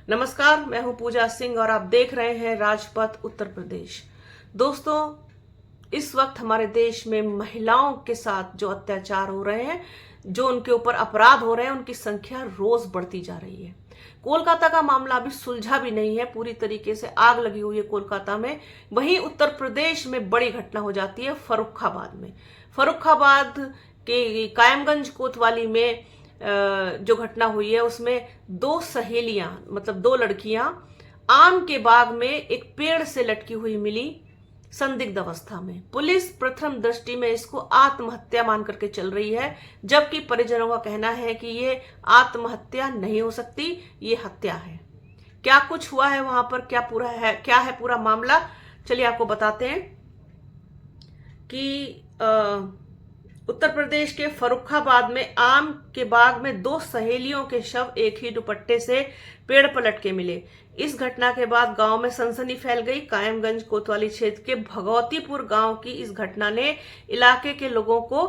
नमस्कार, मैं हूं पूजा सिंह और आप देख रहे हैं राजपथ उत्तर प्रदेश। दोस्तों, इस वक्त हमारे देश में महिलाओं के साथ जो अत्याचार हो रहे हैं, जो उनके ऊपर अपराध हो रहे हैं, उनकी संख्या रोज बढ़ती जा रही है। कोलकाता का मामला अभी सुलझा भी नहीं है, पूरी तरीके से आग लगी हुई है कोलकाता में। वहीं उत्तर प्रदेश में बड़ी घटना हो जाती है फर्रुखाबाद में। फर्रुखाबाद के कायमगंज कोतवाली में जो घटना हुई है, उसमें दो सहेलियां, मतलब दो लड़कियां, आम के बाग में एक पेड़ से लटकी हुई मिली संदिग्ध अवस्था में। पुलिस प्रथम दृष्टि में इसको आत्महत्या मान करके चल रही है, जबकि परिजनों का कहना है कि ये आत्महत्या नहीं हो सकती, ये हत्या है। क्या कुछ हुआ है वहां पर, क्या है पूरा मामला, चलिए आपको बताते हैं कि उत्तर प्रदेश के फर्रुखाबाद में आम के बाग में दो सहेलियों के शव एक ही दुपट्टे से पेड़ पर लटके मिले। इस घटना के बाद गांव में सनसनी फैल गई। कायमगंज कोतवाली क्षेत्र के भगवतीपुर गांव की इस घटना ने इलाके के लोगों को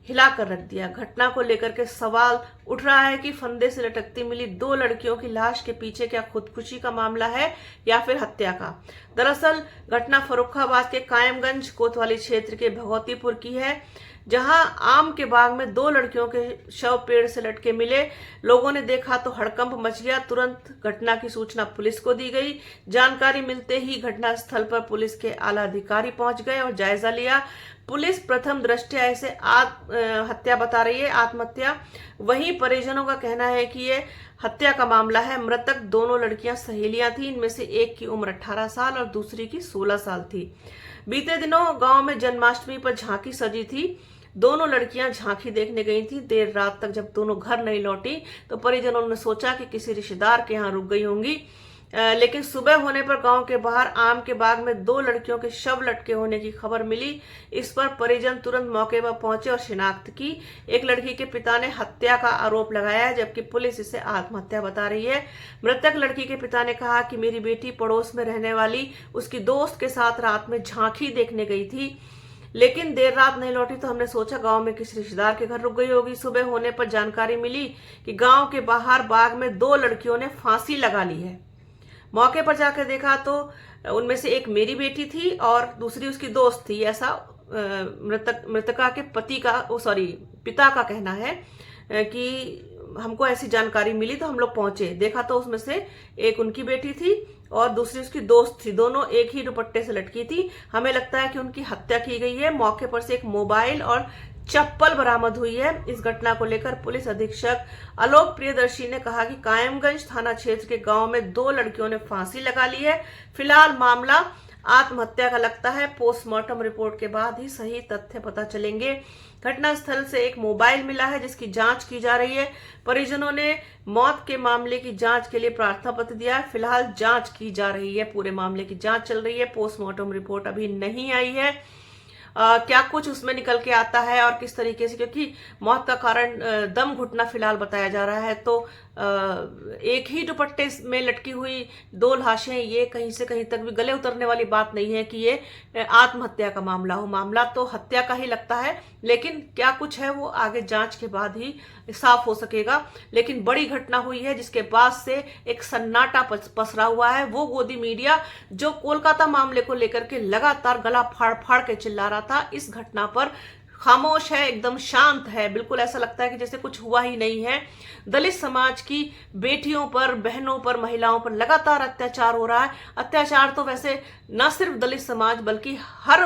हिलाकर रख दिया। घटना को लेकर के सवाल उठ रहा है कि फंदे से लटकती मिली दो लड़कियों की लाश के पीछे क्या खुदकुशी का मामला है या फिर हत्या का। दरअसल घटना फर्रुखाबाद के कायमगंज कोतवाली क्षेत्र के भगवतीपुर की है, जहां आम के बाग में दो लड़कियों के शव पेड़ से लटके मिले। लोगों ने देखा तो हड़कंप मच गया। तुरंत घटना की सूचना पुलिस को दी गई। जानकारी मिलते ही घटनास्थल पर पुलिस के आला अधिकारी पहुंच गए और जायजा लिया। पुलिस प्रथम दृष्टया इसे हत्या बता रही है, आत्महत्या। वहीं परिजनों का कहना है कि ये हत्या का मामला है। मृतक दोनों लड़कियां सहेलियां थी। इनमें से एक की उम्र 18 साल और दूसरी की 16 साल थी। बीते दिनों गांव में जन्माष्टमी पर झांकी सजी थी। दोनों लड़कियां झांकी देखने गई थी। देर रात तक जब दोनों घर नहीं लौटी तो परिजनों ने सोचा कि किसी रिश्तेदार के यहाँ रुक गई होंगी, लेकिन सुबह होने पर गांव के बाहर आम के बाग में दो लड़कियों के शव लटके होने की खबर मिली। इस पर परिजन तुरंत मौके पर पहुंचे और शिनाख्त की। एक लड़की के पिता ने हत्या का आरोप लगाया है, जबकि पुलिस इसे आत्महत्या बता रही है। मृतक लड़की के पिता ने कहा कि मेरी बेटी पड़ोस में रहने वाली उसकी दोस्त के साथ रात में झांकी देखने गई थी, लेकिन देर रात नहीं लौटी तो हमने सोचा गांव में किसी रिश्तेदार के घर रुक गई होगी। सुबह होने पर जानकारी मिली कि गांव के बाहर बाग में दो लड़कियों ने फांसी लगा ली है। मौके पर जाकर देखा तो उनमें से एक मेरी बेटी थी और दूसरी उसकी दोस्त थी, ऐसा मृतका के पिता का कहना है कि हमको ऐसी जानकारी मिली तो हम लोग पहुंचे। देखा तो उसमें से एक उनकी बेटी थी और दूसरी उसकी दोस्त थी। दोनों एक ही दुपट्टे से लटकी थी। हमें लगता है कि उनकी हत्या की गई है। मौके पर से एक मोबाइल और चप्पल बरामद हुई है। इस घटना को लेकर पुलिस अधीक्षक आलोक प्रियदर्शी ने कहा कि कायमगंज थाना क्षेत्र के गांव में दो लड़कियों ने फांसी लगा ली है। फिलहाल मामला आत्महत्या का लगता है। पोस्टमार्टम रिपोर्ट के बाद ही सही तथ्य पता चलेंगे। घटनास्थल से एक मोबाइल मिला है जिसकी जांच की जा रही है। परिजनों ने मौत के मामले की जांच के लिए प्रार्थना पत्र दिया है। फिलहाल जांच की जा रही है, पूरे मामले की जांच चल रही है। पोस्टमार्टम रिपोर्ट अभी नहीं आई है। क्या कुछ उसमें निकल के आता है और किस तरीके से, क्योंकि मौत का कारण दम घुटना फिलहाल बताया जा रहा है, तो एक ही दुपट्टे में लटकी हुई दो लाशें, ये कहीं से कहीं तक भी गले उतरने वाली बात नहीं है कि ये आत्महत्या का मामला हो। मामला तो हत्या का ही लगता है, लेकिन क्या कुछ है वो आगे जांच के बाद ही साफ हो सकेगा। लेकिन बड़ी घटना हुई है जिसके बाद से एक सन्नाटा पसरा हुआ है। वो गोदी मीडिया जो कोलकाता मामले को लेकर के लगातार गला फाड़ फाड़ के चिल्ला रहा था, इस घटना पर खामोश है, एकदम शांत है। बिल्कुल ऐसा लगता है कि जैसे कुछ हुआ ही नहीं है। दलित समाज की बेटियों पर, बहनों पर, महिलाओं पर लगातार अत्याचार हो रहा है। अत्याचार तो वैसे न सिर्फ दलित समाज बल्कि हर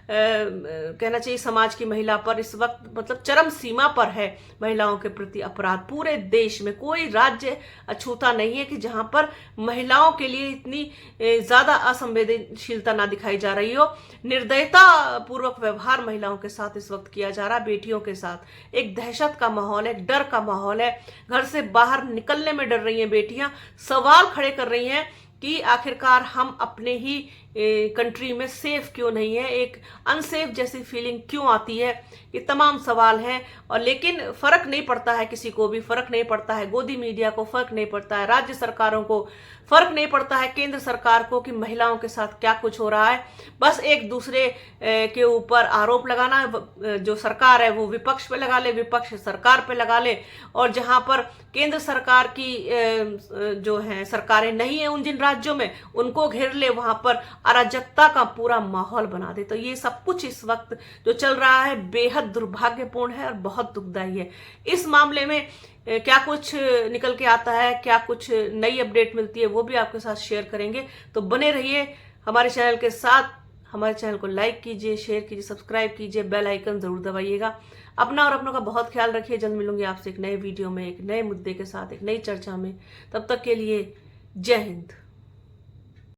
कहना चाहिए समाज की महिला पर इस वक्त मतलब चरम सीमा पर है। महिलाओं के प्रति अपराध पूरे देश में कोई राज्य अछूता नहीं है कि जहां पर महिलाओं के लिए इतनी ज्यादा असंवेदनशीलता ना दिखाई जा रही हो। निर्दयता पूर्वक व्यवहार महिलाओं के साथ इस वक्त किया जा रहा है। बेटियों के साथ एक दहशत का माहौल है, डर का माहौल है। घर से बाहर निकलने में डर रही हैं बेटियां, सवाल खड़े कर रही हैं कि आखिरकार हम अपने ही कंट्री में सेफ क्यों नहीं है, एक अनसेफ जैसी फीलिंग क्यों आती है, ये तमाम सवाल हैं। और लेकिन फर्क नहीं पड़ता है, किसी को भी फर्क नहीं पड़ता है, गोदी मीडिया को फर्क नहीं पड़ता है, राज्य सरकारों को फर्क नहीं पड़ता है, केंद्र सरकार को कि महिलाओं के साथ क्या कुछ हो रहा है। बस एक दूसरे के ऊपर आरोप लगाना, जो सरकार है वो विपक्ष पे लगा ले, विपक्ष सरकार पे लगा ले, और जहां पर केंद्र सरकार की जो है सरकारें नहीं है उन जिन राज्यों में, उनको घेर ले, वहां पर अराजकता का पूरा माहौल बना दे। तो ये सब कुछ इस वक्त जो चल रहा है बेहद दुर्भाग्यपूर्ण है और बहुत दुखदायी है। इस मामले में क्या कुछ निकल के आता है, क्या कुछ नई अपडेट मिलती है, वो भी आपके साथ शेयर करेंगे। तो बने रहिए हमारे चैनल के साथ। हमारे चैनल को लाइक कीजिए, शेयर कीजिए, सब्सक्राइब कीजिए, बेल आइकन जरूर दबाइएगा। अपना और अपनों का बहुत ख्याल रखिए। जल्द मिलूंगी आपसे एक नए वीडियो में, एक नए मुद्दे के साथ, एक नई चर्चा में। तब तक के लिए जय हिंद।